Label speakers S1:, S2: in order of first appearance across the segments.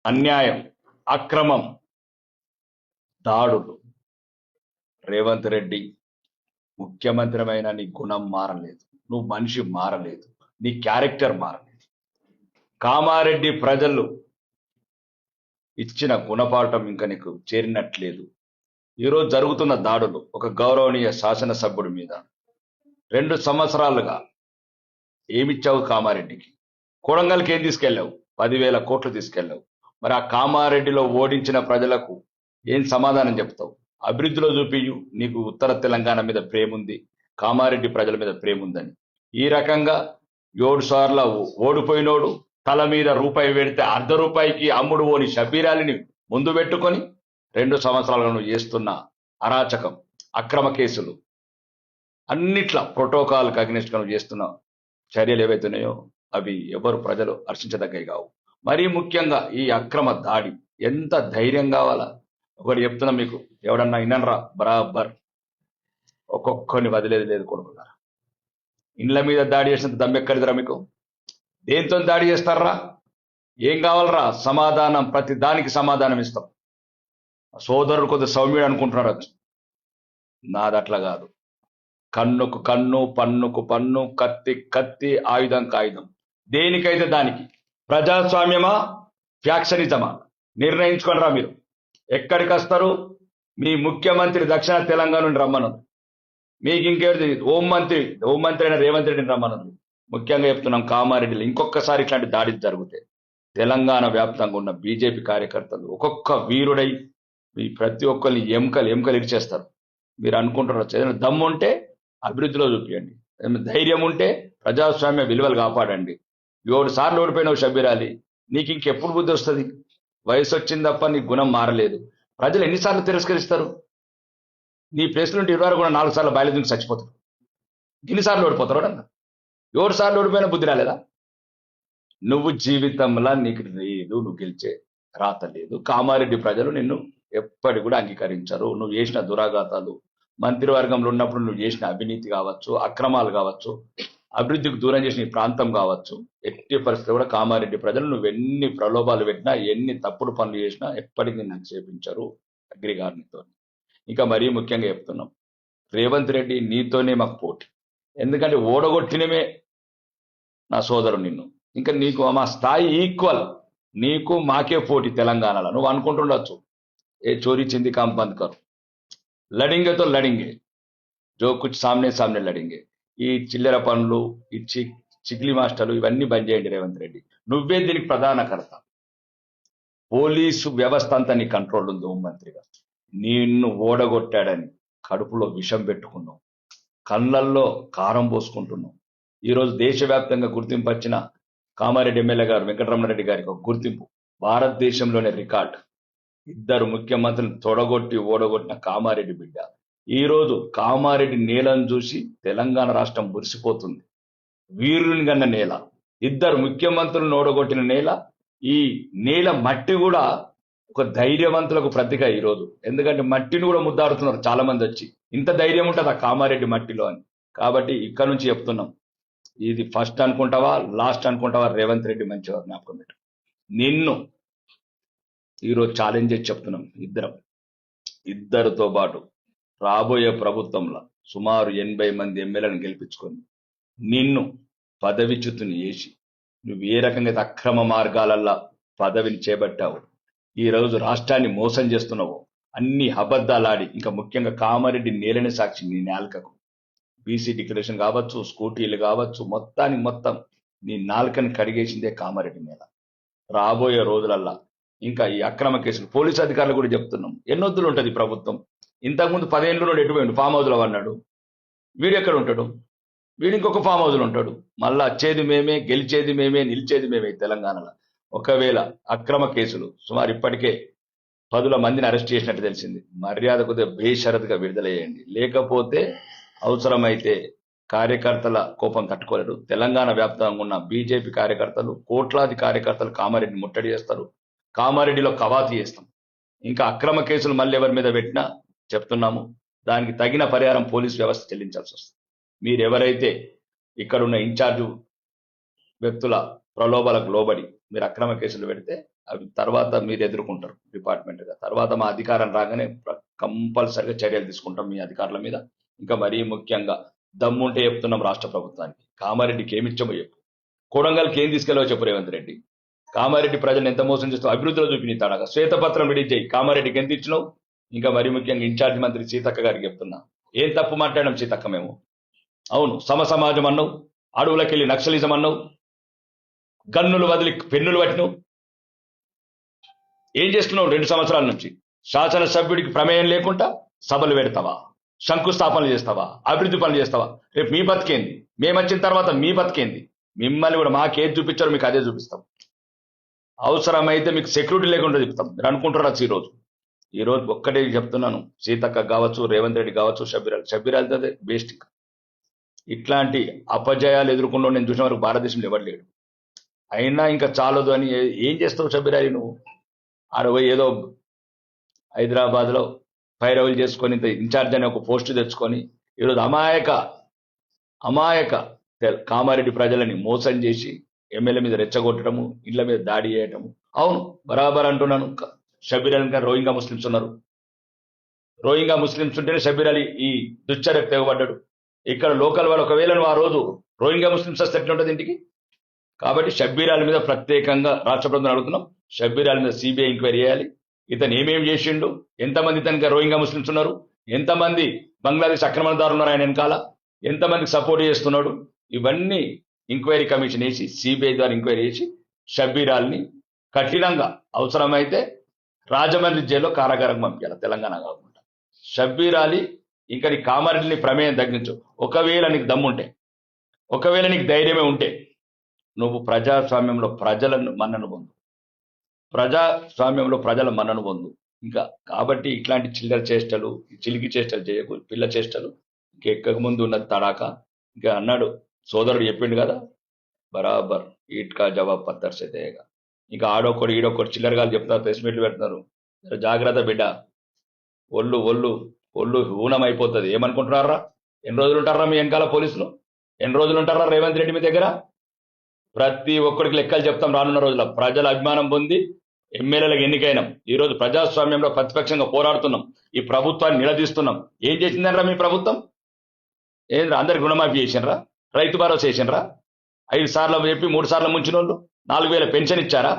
S1: అన్యాయం, అక్రమం, దాడులు. రేవంత్ రెడ్డి ముఖ్యమంత్రిమైన నీ గుణం మారలేదు, నువ్వు మనిషి మారలేదు, నీ క్యారెక్టర్ మారలేదు. కామారెడ్డి ప్రజలు ఇచ్చిన గుణపాఠం ఇంకా నీకు చేరినట్లేదు. ఈరోజు జరుగుతున్న దాడులు ఒక గౌరవనీయ శాసనసభ్యుడి మీద 2 సంవత్సరాలుగా ఏమిచ్చావు కామారెడ్డికి? కొడంగల్కి ఏం తీసుకెళ్ళావు? 10,000 కోట్లు తీసుకెళ్ళావు. మరి ఆ కామారెడ్డిలో ఓడించిన ప్రజలకు ఏం సమాధానం చెప్తావు? అభివృద్ధిలో చూపియు నీకు ఉత్తర తెలంగాణ మీద ప్రేమ ఉంది, కామారెడ్డి ప్రజల మీద ప్రేమ ఉందని. ఈ రకంగా 7 సార్లు ఓడిపోయినోడు తల మీద రూపాయి పెడితే ₹1 అమ్ముడు ఓని షబీరాలిని ముందు పెట్టుకొని 2 సంవత్సరాలుగా నువ్వు చేస్తున్న అరాచకం, అక్రమ కేసులు, అన్నిట్లా ప్రోటోకాల్కి అగ్నిస్ట్ నువ్వు చేస్తున్న చర్యలు ఏవైతున్నాయో అవి ఎవరు ప్రజలు హర్షించదగ్గవి కావు. మరీ ముఖ్యంగా ఈ అక్రమ దాడి ఎంత ధైర్యం కావాలా? ఒకటి చెప్తున్నా మీకు, ఎవడన్నా వినరా? బరాబర్ ఒక్కొక్కరిని వదిలేదు లేదు కొడుకున్నారా. ఇండ్ల మీద దాడి చేసినంత దమ్మెక్కడిదిరా మీకు? దేంతో దాడి చేస్తారా? ఏం కావాలరా? సమాధానం, ప్రతి దానికి సమాధానం ఇస్తాం. సోదరుడు కొద్దిగా సౌమ్యుడు అనుకుంటున్నారు, నాది అట్లా కాదు. కన్నుకు కన్ను, పన్నుకు పన్ను, కత్తి కత్తి, ఆయుధం కాయుధం, దేనికైతే దానికి. ప్రజాస్వామ్యమా ఫ్యాక్షనిజమా నిర్ణయించుకోనరా మీరు. ఎక్కడికి వస్తారు? మీ ముఖ్యమంత్రి దక్షిణ తెలంగాణ నుండి రమ్మను. మీకు ఇంకేది హోంమంత్రి అయిన రేవంత్ రెడ్డిని రమ్మను. ముఖ్యంగా చెప్తున్నాం, కామారెడ్డిలో ఇంకొకసారి ఇట్లాంటి దాడి జరిగితే తెలంగాణ వ్యాప్తంగా ఉన్న బీజేపీ కార్యకర్తలు ఒక్కొక్క వీరుడై మీ ప్రతి ఒక్కరిని ఎముకలు ఇరిచేస్తారు. మీరు అనుకుంటున్నారు, ఏదైనా దమ్ము ఉంటే అభివృద్ధిలో చూపించండి, ధైర్యం ఉంటే ప్రజాస్వామ్య విలువలు కాపాడండి. 7 సార్లు ఓడిపోయినావు షబీరాలి, నీకు ఇంకెప్పుడు బుద్ధి వస్తుంది? వయసు వచ్చింది తప్ప నీ గుణం మారలేదు. ప్రజలు ఎన్నిసార్లు తిరస్కరిస్తారు? నీ ప్లేస్ నుండి 20 కూడా 4 సార్లు బయలుదేరి చచ్చిపోతారు. ఎన్నిసార్లు ఓడిపోతారు? అన్న 7 సార్లు ఓడిపోయినా బుద్ధి రాలేదా? నువ్వు జీవితంలో నీకు లేదు, నువ్వు గెలిచే రాత లేదు. కామారెడ్డి ప్రజలు నిన్ను ఎప్పటి కూడా అంగీకరించరు. నువ్వు చేసిన దురాఘాతాలు, మంత్రివర్గంలో ఉన్నప్పుడు నువ్వు చేసిన అవినీతి కావచ్చు, అక్రమాలు కావచ్చు, అభివృద్ధికి దూరం చేసిన ఈ ప్రాంతం కావచ్చు, ఎట్టి పరిస్థితులు కూడా కామారెడ్డి ప్రజలు నువ్వు ఎన్ని ప్రలోభాలు పెట్టినా, ఎన్ని తప్పుడు పనులు చేసినా ఎప్పటికీ నాకు చేపించరు అగ్రి గారితో. ఇంకా మరీ ముఖ్యంగా చెప్తున్నాం, రేవంత్ రెడ్డి నీతోనే మాకు పోటీ. ఎందుకంటే ఓడగొట్టినమే నా సోదరు నిన్ను. ఇంకా నీకు మా స్థాయి ఈక్వల్, నీకు మాకే పోటీ తెలంగాణలో. నువ్వు అనుకుంటుండొచ్చు, ఏ చోరీ చింది కామ్ బంద్ కరు, లడింగే తో లడింగే, జో కుచ్ సామ్నే సామ్నే లడింగే. ఈ చిల్లర పనులు, ఈ చిగ్లీ మాస్టర్లు ఇవన్నీ బంద్ చేయండి రేవంత్ రెడ్డి. నువ్వే దీనికి ప్రధాన కర్త. పోలీసు వ్యవస్థ అంతా నీ కంట్రోల్ ఉంది. హోంమంత్రిగా నిన్ను ఓడగొట్టాడని కడుపులో విషం పెట్టుకున్నావు, కళ్ళల్లో కారం పోసుకుంటున్నావు. ఈరోజు దేశవ్యాప్తంగా గుర్తింపు వచ్చిన కామారెడ్డి ఎమ్మెల్యే గారు వెంకటరమణారెడ్డి గారికి ఒక గుర్తింపు, భారతదేశంలోనే రికార్డ్. 2 ముఖ్యమంత్రులను తొడగొట్టి ఓడగొట్టిన కామారెడ్డి బిడ్డ. ఈరోజు కామారెడ్డి నేలను చూసి తెలంగాణ రాష్ట్రం మురిసిపోతుంది. వీరుని గన్న నేల, 2 ముఖ్యమంత్రులను ఓడగొట్టిన నేల. ఈ నేల మట్టి కూడా ఒక ధైర్యవంతులకు ప్రతీక ఈరోజు. ఎందుకంటే మట్టిని కూడా ముద్దాడుతున్నారు చాలా మంది వచ్చి, ఇంత ధైర్యం ఉంటుంది ఆ కామారెడ్డి మట్టిలో అని. కాబట్టి ఇక్కడ నుంచి చెప్తున్నాం, ఇది ఫస్ట్ అనుకుంటావా లాస్ట్ అనుకుంటావా? రేవంత్ రెడ్డి మంచిగా జ్ఞాపకం పెట్టు. నిన్ను ఈరోజు ఛాలెంజ్ చేసి చెప్తున్నాం, ఇద్దరితో పాటు రాబోయే ప్రభుత్వంలో సుమారు 80 మంది ఎమ్మెల్యేలను గెలిపించుకొని నిన్ను పదవిచ్యుతుని చేసి, నువ్వు ఏ రకంగా అక్రమ మార్గాలల్లో పదవిని చేపట్టావు, ఈ రోజు రాష్ట్రాన్ని మోసం చేస్తున్నావు, అన్ని అబద్ధాలాడి, ఇంకా ముఖ్యంగా కామారెడ్డి నేలని సాక్షి నీ నాలుకకు బీసీ డిక్లరేషన్ కావచ్చు, స్కూటీలు కావచ్చు, మొత్తం నీ నాలుకని కడిగేసిందే కామారెడ్డి నేల. రాబోయే రోజులల్లా ఇంకా ఈ అక్రమ కేసులు, పోలీసు అధికారులు కూడా చెప్తున్నాం, ఎన్నొద్దులు ఉంటుంది ప్రభుత్వం. ఇంతకుముందు 10 ఏళ్ళు ఎటుపోయిండు, ఫామ్ హౌస్లో అన్నాడు. వీడు ఎక్కడ ఉంటాడు? వీడు ఇంకొక ఫామ్ హౌస్లో ఉంటాడు. మళ్ళా వచ్చేది మేమే, గెలిచేది మేమే, నిలిచేది మేమే తెలంగాణలో. ఒకవేళ అక్రమ కేసులు సుమారు ఇప్పటికే 10 మందిని అరెస్ట్ చేసినట్టు తెలిసింది. మర్యాద కొద్దిగా బేషరతుగా విడుదలయ్యండి, లేకపోతే అవసరమైతే కార్యకర్తల కోపం తట్టుకోలేరు. తెలంగాణ వ్యాప్తంగా ఉన్న బీజేపీ కార్యకర్తలు, కోట్లాది కార్యకర్తలు కామారెడ్డిని ముట్టడి చేస్తారు. కామారెడ్డిలో కవాతీ చేస్తాం. ఇంకా అక్రమ కేసులు మళ్ళీ ఎవరి మీద పెట్టినా చెప్తున్నాము, దానికి తగిన పరిహారం పోలీస్ వ్యవస్థ చెల్లించాల్సి వస్తుంది. మీరు ఎవరైతే ఇక్కడున్న ఇన్ఛార్జు వ్యక్తుల ప్రలోభాలకు లోబడి మీరు అక్రమ కేసులు పెడితే అవి తర్వాత మీరు ఎదుర్కొంటారు డిపార్ట్మెంట్గా. తర్వాత మా అధికారం రాగానే కంపల్సరిగా చర్యలు తీసుకుంటాం మీ అధికారుల మీద. ఇంకా మరీ ముఖ్యంగా దమ్ముంటే చెప్తున్నాం రాష్ట్ర ప్రభుత్వానికి, కామారెడ్డికి ఏమిచ్చామో చెప్పు, కొడంగల్కి ఏం తీసుకెళ్ళవో చెప్పు రేవంత్ రెడ్డి. కామారెడ్డి ప్రజలను ఎంత మోసం చేస్తావు అభివృద్ధిలో చూపిస్తాడు. శ్వేతపత్రం రిలీజ్ చేయి, కామారెడ్డికి ఎంత ఇచ్చినావు. ఇంకా మరీ ముఖ్యంగా ఇన్ఛార్జ్ మంత్రి సీతక్క గారికి చెప్తున్నా, ఏం తప్పు మాట్లాడడం సీతక్క మేము? అవును, సమాజం అన్నావు, అడవులకి వెళ్ళి నక్సలిజం అన్నావు, గన్నులు వదిలి పెన్నులు పట్టినావు. ఏం చేస్తున్నావు 2 సంవత్సరాల నుంచి? శాసనసభ్యుడికి ప్రమేయం లేకుండా సభలు పెడతావా, శంకుస్థాపనలు చేస్తావా, అభివృద్ధి పనులు చేస్తావా? రేపు మీ బతికేంది? మేము వచ్చిన తర్వాత మీ బతికేంది? మిమ్మల్ని కూడా మాకేది చూపించారో మీకు అదే చూపిస్తాం. అవసరమైతే మీకు సెక్యూరిటీ లేకుండా చెప్తాం. మీరు అనుకుంటారా ఈరోజు ఒక్కటే చెప్తున్నాను, సీతక్క కావచ్చు, రేవంత్ రెడ్డి కావచ్చు, షబ్బీరాల్ అదే బేస్ట్. ఇట్లాంటి అపజయాలు ఎదుర్కొంటూ నేను చూసిన వరకు భారతదేశంలో ఎవరు లేడు. అయినా ఇంకా చాలదు అని ఏం చేస్తావు షబ్బీరాలి నువ్వు? ఆడపోయి ఏదో హైదరాబాద్లో పైరవులు చేసుకొని ఇన్ఛార్జ్ అనే ఒక పోస్టు తెచ్చుకొని ఈరోజు అమాయక కామారెడ్డి ప్రజలని మోసం చేసి ఎమ్మెల్యే మీద రెచ్చగొట్టడము, ఇళ్ల మీద దాడి చేయటము. అవును, బరాబర్ అంటున్నాను. షబ్బీర్ అలీ గారు రోహింగా ముస్లిమ్స్ ఉన్నారు. రోహింగా ముస్లిమ్స్ ఉంటేనే షబ్బీర్ అలీ ఈ దుశ్చర్యకు తెగబడ్డాడు. ఇక్కడ లోకల్ వాళ్ళు ఒకవేళ నువ్వు ఆ రోజు రోహింగా ముస్లిమ్స్ వస్తే ఎట్లుంటుంది ఇంటికి? కాబట్టి షబ్బీర్ అలీ మీద ప్రత్యేకంగా రాష్ట్ర ప్రభుత్వం అడుగుతున్నాం, షబ్బీర్ అలీ మీద సిబిఐ ఎంక్వైరీ చేయాలి. ఇతను ఏమేమి చేసిండు, ఎంతమంది ఇతనికి రోహింగా ముస్లిమ్స్ ఉన్నారు, ఎంతమంది బంగ్లాదేశ్ ఆక్రమణదారులు ఉన్నారు ఆయన వెనకాల, ఎంతమందికి సపోర్ట్ చేస్తున్నాడు, ఇవన్నీ ఎంక్వైరీ కమిషన్ వేసి సిబిఐ ద్వారా ఎంక్వైరీ చేసి షబ్బీర్ అలీని కఠినంగా అవసరమైతే రాజమండ్రి జైల్లో కారాగారం పంపించాలి, తెలంగాణ కాకుండా. షబ్బీర్ అలీ ఇంకా నీ కామారెడ్డిని ప్రమేయం తగ్గించు. ఒకవేళ నీకు దమ్ముంటే, ఒకవేళ నీకు ధైర్యమే ఉంటే నువ్వు ప్రజాస్వామ్యంలో ప్రజల మన్నను పొందు. ఇంకా కాబట్టి ఇట్లాంటి చిల్లర చేష్టలు, చిలికి చేష్టలు చేయకు, పిల్ల చేష్టలు. ఇంకెక్కక ముందు ఉన్నది తడాక. ఇంకా అన్నాడు సోదరుడు చెప్పిండు కదా, బరాబర్ ఈట్కా జవాబ్ పత్తర్ సే దేగా. ఇంకా ఆడొక్కడు ఈడొక్కడు చిల్లరగాలు చెప్తారు, ప్రెస్ మీట్లు పెడుతున్నారు. జాగ్రత్త బిడ్డ, ఒళ్ళు హూనం అయిపోతుంది. ఏమనుకుంటున్నారా? ఎన్ని రోజులు ఉంటారా మీ వెనకాల పోలీసులు? ఎన్ని రోజులు ఉంటారా రేవంత్ రెడ్డి మీ దగ్గర? ప్రతి ఒక్కడికి లెక్కలు చెప్తాం రానున్న రోజుల. ప్రజల అభిమానం పొంది ఎమ్మెల్యేలకు ఎన్నికైనాం. ఈరోజు ప్రజాస్వామ్యంలో ప్రతిపక్షంగా పోరాడుతున్నాం, ఈ ప్రభుత్వాన్ని నిలదీస్తున్నాం. ఏం చేసిందనరా మీ ప్రభుత్వం? ఏంద్రా అందరికి రుణమాఫీ చేసినరా, రైతు భరోసా చేసినరా, 5 సార్లు చెప్పి 3 సార్లు ముంచిన వాళ్ళు 4,000 పెన్షన్ ఇచ్చారా,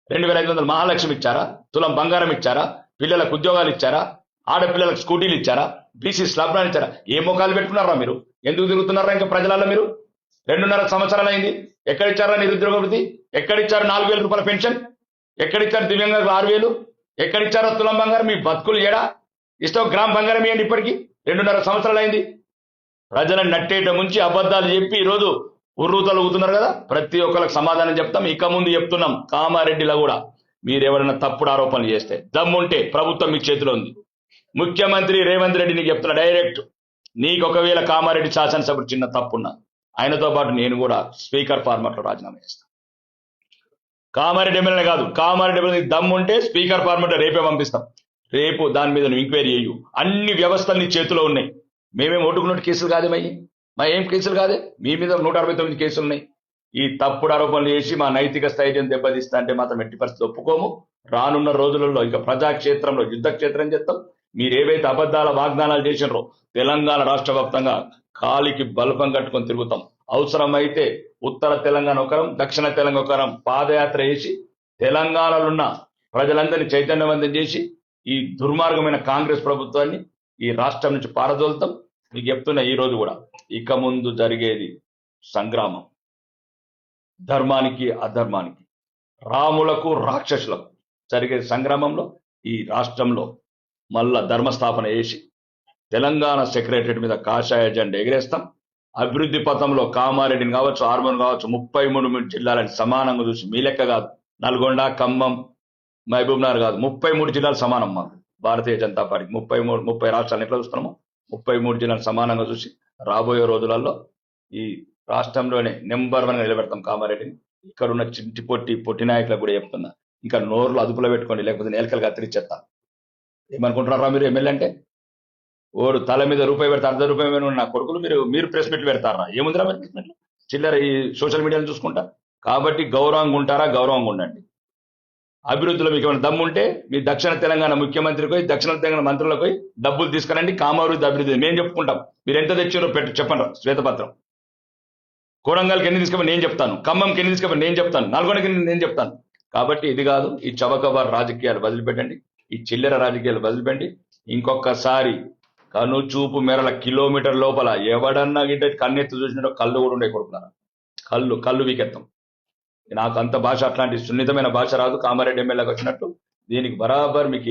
S1: 2,500 మహాలక్ష్మి ఇచ్చారా, తులం బంగారం ఇచ్చారా, పిల్లలకు ఉద్యోగాలు ఇచ్చారా, ఆడపిల్లలకు స్కూటీలు ఇచ్చారా, బీసీ స్లాబ్లను ఇచ్చారా? ఏ ముఖాలు పెట్టుకున్నారా మీరు? ఎందుకు తిరుగుతున్నారా ఇంకా ప్రజలలో మీరు? 2.5 సంవత్సరాలు అయింది. ఎక్కడిచ్చారా నిరుద్యోగ వృత్తి? ఎక్కడిచ్చారు 4,000 రూపాయల పెన్షన్? ఎక్కడిచ్చారు దివ్యాంగులకు 6,000? ఎక్కడిచ్చారో తులం బంగారం? మీ బతుకులు ఏడా? ఇష్టం గ్రామ్ బంగారం ఇవ్వండి. ఇప్పటికీ 2.5 సంవత్సరాలు అయింది. ప్రజలను నట్టేట ముంచి అబద్ధాలు చెప్పి ఈరోజు ఉర్రూతలు ఊతున్నారు కదా. ప్రతి ఒక్కరికి సమాధానం చెప్తాం. ఇక ముందు చెప్తున్నాం, కామారెడ్డిలో కూడా మీరు ఎవరైనా తప్పుడు ఆరోపణలు చేస్తే దమ్ముంటే ప్రభుత్వం మీ చేతిలో ఉంది. ముఖ్యమంత్రి రేవంత్ రెడ్డి నీకు చెప్తున్నా డైరెక్ట్, నీకు ఒకవేళ కామారెడ్డి శాసనసభ్యుడు చిన్న తప్పున్నా ఆయనతో పాటు నేను కూడా స్పీకర్ ఫార్మాట్ లో రాజీనామా చేస్తాను. కామారెడ్డి ఎమ్మెల్యే కాదు, కామారెడ్డి ఎమ్మెల్యే దమ్ముంటే స్పీకర్ ఫార్మాట్ రేపే పంపిస్తాం. రేపు దాని మీద నువ్వు ఎంక్వైరీ చేయు. అన్ని వ్యవస్థలు నీ చేతిలో ఉన్నాయి. మేమేం ఓటుకున్నట్టు కేసులు కాదేమయ్యి, మా ఏం కేసులు కాదే. మీ మీద 169 కేసులు ఉన్నాయి. ఈ తప్పుడు ఆరోపణలు చేసి మా నైతిక స్థైర్యం దెబ్బతీస్తా అంటే మాత్రం ఎట్టి పరిస్థితి ఒప్పుకోము. రానున్న రోజులలో ఇక ప్రజాక్షేత్రంలో యుద్ధ క్షేత్రం చేస్తాం. మీరు ఏవైతే అబద్ధాల వాగ్దానాలు చేసినారో తెలంగాణ రాష్ట్ర వ్యాప్తంగా కాలికి బల్బం కట్టుకొని తిరుగుతాం. అవసరమైతే ఉత్తర తెలంగాణ ఒకరం, దక్షిణ తెలంగాణ ఒకరం పాదయాత్ర చేసి తెలంగాణలో ఉన్న ప్రజలందరినీ చైతన్యవంతం చేసి ఈ దుర్మార్గమైన కాంగ్రెస్ ప్రభుత్వాన్ని ఈ రాష్ట్రం నుంచి పారదోలుతాం. మీకు చెప్తున్నా, ఈ రోజు కూడా ఇక ముందు జరిగేది సంగ్రామం, ధర్మానికి అధర్మానికి, రాములకు రాక్షసులకు జరిగే సంగ్రామంలో ఈ రాష్ట్రంలో మళ్ళా ధర్మస్థాపన చేసి తెలంగాణ సెక్రటరేట్ మీద కాషాయ జెండా ఎగిరేస్తాం. అభివృద్ధి పథంలో కామారెడ్డిని కావచ్చు, ఆర్మూర్ కావచ్చు, 33 జిల్లాలని సమానంగా చూసి, మీ లెక్క కాదు, నల్గొండ, ఖమ్మం, మహబూబ్నగర్ కాదు, 33 జిల్లాలు సమానం. మాకు భారతీయ జనతా పార్టీ 30 రాష్ట్రాలను ఎట్లా చూస్తున్నామో 33 జిల్లాలు సమానంగా చూసి రాబోయే రోజులలో ఈ రాష్ట్రంలోనే నెంబర్ 1గా నిలబెడతాం కామారెడ్డిని. ఇక్కడ ఉన్న పొట్టి నాయకులకు కూడా చెప్తున్నా, ఇంకా నోర్లు అదుపులో పెట్టుకోండి, లేకపోతే నేలకలు కత్తిరిచ్చేస్తా. ఏమనుకుంటున్నారా మీరు? ఎమ్మెల్యే అంటే ఓడు తల మీద రూపాయి పెడతా, ₹1 నా కొడుకులు మీరు ప్రెస్ మీట్లు పెడతారా? ఏముందిరా మీరు ప్రెస్ మీట్లు? చిల్లర ఈ సోషల్ మీడియాను చూసుకుంటా. కాబట్టి గౌరవంగా ఉంటారా? గౌరవంగా ఉండండి. అభివృద్ధిలో మీకు ఏమైనా దమ్ము ఉంటే మీ దక్షిణ తెలంగాణ ముఖ్యమంత్రికి పోయి దక్షిణ తెలంగాణ మంత్రులకు పోయి డబ్బులు తీసుకురండి, కామాభివృద్ధి అభివృద్ధి మేము చెప్పుకుంటాం. మీరు ఎంత తెచ్చారో చెప్పండి శ్వేతపత్రం. కొడంగల్కి ఎన్ని తీసుకపోయి నేను చెప్తాను, ఖమ్మంకి ఎన్ని తీసుకపోయి నేను చెప్తాను, నల్గొండకి నేను చెప్తాను. కాబట్టి ఇది కాదు, ఈ చవకబార్ రాజకీయాలు వదిలిపెట్టండి, ఈ చిల్లర రాజకీయాలు వదిలిపెట్టి ఇంకొకసారి కను చూపు మేరల కిలోమీటర్ లోపల ఎవడన్నా గిట్ట కన్నెత్తి చూసినట్టు కళ్ళు కూడా ఉండే కొడుకున్నారు. కళ్ళు వీకెత్తాం. నాకు అంత భాష అట్లాంటి సున్నితమైన భాష రాదు. కామారెడ్డి ఎమ్మెల్యేకి వచ్చినట్టు దీనికి బరాబర్ మీకు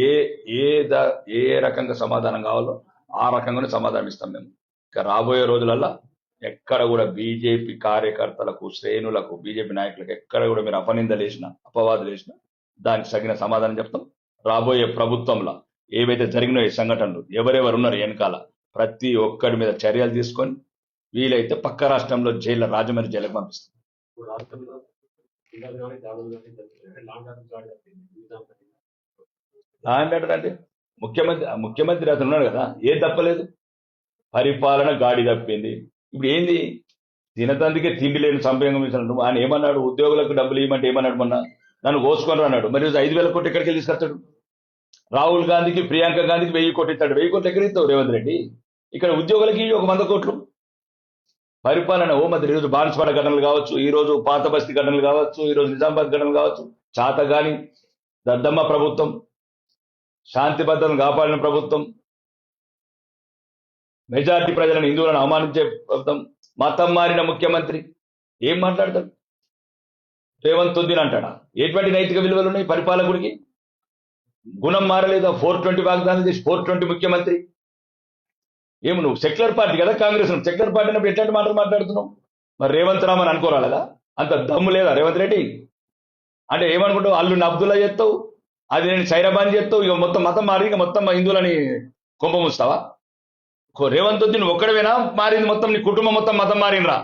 S1: ఏ రకంగా సమాధానం కావాలో ఆ రకంగానే సమాధానం ఇస్తాం మేము. ఇక రాబోయే రోజులల్లో ఎక్కడ కూడా బీజేపీ కార్యకర్తలకు, శ్రేణులకు, బీజేపీ నాయకులకు ఎక్కడ కూడా మీరు అపనిందలు వేసినా, అపవాదులు వేసినా దానికి తగిన సమాధానం చెప్తాం. రాబోయే ప్రభుత్వంలో ఏవైతే జరిగినాయో ఈ సంఘటనలు, ఎవరెవరు ఉన్నారు వెనకాల, ప్రతి ఒక్కరి మీద చర్యలు తీసుకొని వీలైతే పక్క రాష్ట్రంలో జైల్లో, రాజమండ్రి జైలుకు పంపిస్తాం. అంటే ముఖ్యమంత్రి అతను ఉన్నాడు కదా, ఏం తప్పలేదు, పరిపాలన గాడి తప్పింది. ఇప్పుడు ఏంది, తినతందుకే తిండి లేని సంపంగం ఇచ్చినట్టు ఆయన ఏమన్నాడు, ఉద్యోగులకు డబ్బులు ఇవ్వమంటే ఏమన్నాడు, మొన్న నన్ను కోసుకొని అన్నాడు. మరి 5,000 కోట్లు ఎక్కడికి వెళ్ళి తీసుకొస్తాడు? రాహుల్ గాంధీకి, ప్రియాంక గాంధీకి 1000 కోట్లు ఇస్తాడు. 1000 కోట్లు ఎక్కడ ఇస్తావు రేవంత్ రెడ్డి? ఇక్కడ ఉద్యోగులకి 100 కోట్లు. పరిపాలన మరి ఈరోజు బాన్స్వాడ ఘటనలు కావచ్చు, ఈ రోజు పాత బస్తీ ఘటనలు కావచ్చు, ఈ రోజు నిజామాబాద్ ఘటనలు కావచ్చు, చాతగాని దద్దమ్మ ప్రభుత్వం, శాంతి భద్రతను కాపాడిన ప్రభుత్వం, మెజార్టీ ప్రజలను, హిందువులను అవమానించే ప్రభుత్వం, మతం మారిన ముఖ్యమంత్రి. ఏం మాట్లాడతాడు? రేవంత్ ఉద్దీన్ అంటాడా? ఎటువంటి నైతిక విలువలు ఉన్నాయి పరిపాలకుడికి? గుణం మారలేదా? 420 వాగ్దానాలు చేసి 420 ముఖ్యమంత్రి. ఏమి నువ్వు సెక్యులర్ పార్టీ కదా కాంగ్రెస్, సెక్యులర్ పార్టీ అన్నప్పుడు ఎట్లాంటి మాటలు మాట్లాడుతున్నావు? మరి రేవంత్ రామన్ అనుకోరాలదా? అంత దమ్ము లేదా రేవంత్ రెడ్డి? అంటే ఏమనుకుంటావు, అల్లుని అబ్దుల్లా చేస్తావు, అది నేను సైరాబాన్ చేస్తావు, ఇక మొత్తం మతం మారి ఇక మొత్తం హిందువులని కుంభముస్తావా? రేవంత్ రెడ్డి నువ్వు ఒక్కడవేనా మారింది? మొత్తం నీ కుటుంబం మొత్తం మతం మారినరా?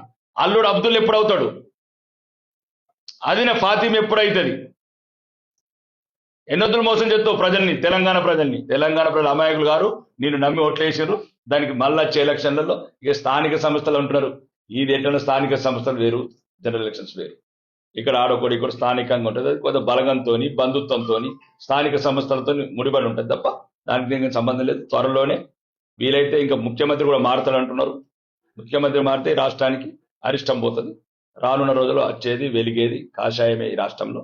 S1: అల్లుడు అబ్దుల్ ఎప్పుడవుతాడు? అదినే ఫాతిమ ఎప్పుడైతుంది? ఎన్నొద్దులు మోసం చేస్తావు ప్రజల్ని, తెలంగాణ ప్రజలు అమాయకులు గారు నేను నమ్మి ఓట్లేసారు. దానికి మళ్ళీ వచ్చే ఎలక్షన్లలో ఇక స్థానిక సంస్థలు ఉంటున్నారు. ఇది ఎట్లా స్థానిక సంస్థలు వేరు, జనరల్ ఎలక్షన్స్ వేరు. ఇక్కడ ఆడొకటి ఇక్కడ స్థానికంగా ఉంటుంది, అది కొంత బలగంతో, బంధుత్వంతో, స్థానిక సంస్థలతో ముడిపడి ఉంటుంది తప్ప దానికి దీనికి సంబంధం లేదు. త్వరలోనే వీలైతే ఇంకా ముఖ్యమంత్రి కూడా మారుతాడు అంటున్నారు. ముఖ్యమంత్రి మారితే రాష్ట్రానికి అరిష్టం పోతుంది. రానున్న రోజుల్లో వచ్చేది వెలిగేది కాషాయమే. ఈ రాష్ట్రంలో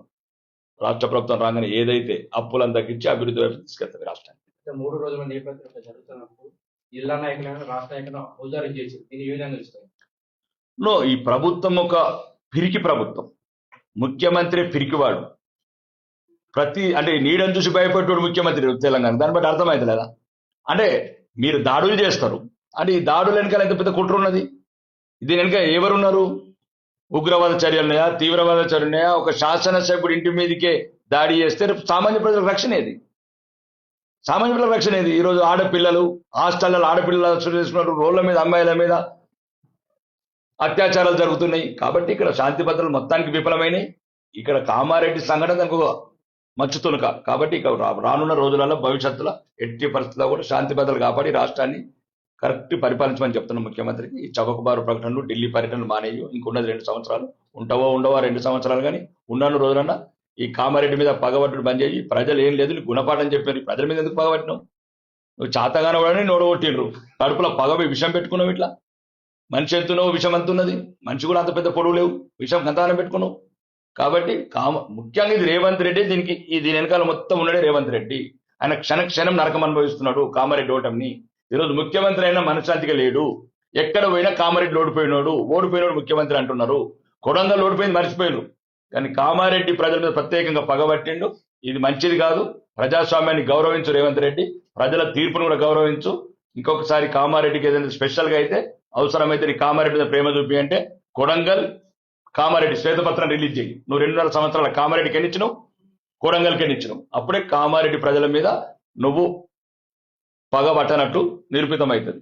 S1: రాష్ట్ర ప్రభుత్వం రాగానే ఏదైతే అప్పులను తగ్గించి అభివృద్ధి వైపు తీసుకెళ్తుంది రాష్ట్రానికి.
S2: 3 రోజుల నేపథ్యంలో జరుగుతున్నప్పుడు జిల్లా నాయకులను, రాష్ట్ర నాయకులను ఔదార్యం చేసి దీన్ని ఏ విధంగా చూస్తారు?
S1: ఈ ప్రభుత్వం ఒక పిరికి ప్రభుత్వం. ముఖ్యమంత్రి పిరికివాడు. అంటే నీడని చూసి భయపడ్డాడు ముఖ్యమంత్రి తెలంగాణ. దాన్ని బట్టి అర్థమైంది లేదా? అంటే మీరు దాడులు చేస్తారు, అంటే ఈ దాడుల వెనకాల ఎంత పెద్ద కుట్ర ఉన్నది? దీని వెనక ఎవరున్నారు? ఉగ్రవాద చర్యలున్నాయా, తీవ్రవాద చర్యలున్నాయా? ఒక శాసనసభ్యుడు ఇంటి మీదకే దాడి చేస్తే సామాన్య ప్రజలకు రక్షణ ఏది? సామాన్య ప్రజలకు రక్షణ ఏది? ఈరోజు ఆడపిల్లలు హాస్టల్లో ఆడపిల్లలు చేసుకున్నారు, రోడ్ల మీద అమ్మాయిల మీద అత్యాచారాలు జరుగుతున్నాయి. కాబట్టి ఇక్కడ శాంతి భద్రతలు మొత్తానికి విఫలమైనవి. ఇక్కడ కామారెడ్డి సంఘటన దానికి మచ్చుతునుక. కాబట్టి ఇక రానున్న రోజులలో భవిష్యత్తులో ఎట్టి పరిస్థితుల్లో కూడా శాంతి భద్రతలు కాపాడి రాష్ట్రాన్ని కరెక్ట్ పరిపాలించమని చెప్తున్న ముఖ్యమంత్రికి. ఈ చౌకబారు ప్రకటనలు, ఢిల్లీ పర్యటనలు మానేయు. ఇంకున్నది 2 సంవత్సరాలు. ఉండవా 2 సంవత్సరాలు. కానీ ఉన్న రోజులన్నా ఈ కామారెడ్డి మీద పగబట్టుడు బంద్ చేయి. ప్రజలు ఏం లేదు గుణపాఠం చెప్పారు. ప్రజల మీద ఎందుకు పగబట్టినావు? నువ్వు చాతగానే వాడని నోడగొట్టిండ్రు, కడుపులో విషం పెట్టుకున్నావు. ఇట్లా మనిషి ఎంతున్నవు, విషం ఎంతున్నది? మనిషి కూడా అంత పెద్ద పొడవు లేవు, విషం గంతానం పెట్టుకున్నావు. కాబట్టి ముఖ్యంగా ఇది రేవంత్ రెడ్డి. దీని వెనకాల మొత్తం ఉన్నాడే రేవంత్ రెడ్డి. ఆయన క్షణం నరకం అనుభవిస్తున్నాడు కామారెడ్డి ఓటమిని. ఈరోజు ముఖ్యమంత్రి అయినా మనశ్శాంతిగా లేడు. ఎక్కడ పోయినా కామారెడ్డి ఓడిపోయినాడు ముఖ్యమంత్రి అంటున్నారు. కొడంగల్ ఓడిపోయింది మర్చిపోయారు, కానీ కామారెడ్డి ప్రజల మీద ప్రత్యేకంగా పగబట్టిండు. ఇది మంచిది కాదు. ప్రజాస్వామ్యాన్ని గౌరవించు రేవంత్ రెడ్డి, ప్రజల తీర్పును కూడా గౌరవించు. ఇంకొకసారి కామారెడ్డికి ఏదైనా స్పెషల్గా అయితే, అవసరమైతే నీ కామారెడ్డి మీద ప్రేమ చూపి అంటే కొడంగల్ కామారెడ్డి శ్వేతపత్రం రిలీజ్ చేయి. నువ్వు 2.5 సంవత్సరాల కామారెడ్డికి ఎన్నిచ్చినావు, కొడంగల్కి ఎన్నిచ్చినావు. అప్పుడే కామారెడ్డి ప్రజల మీద నువ్వు పగబట్టనట్టు నిరూపితమవుతుంది.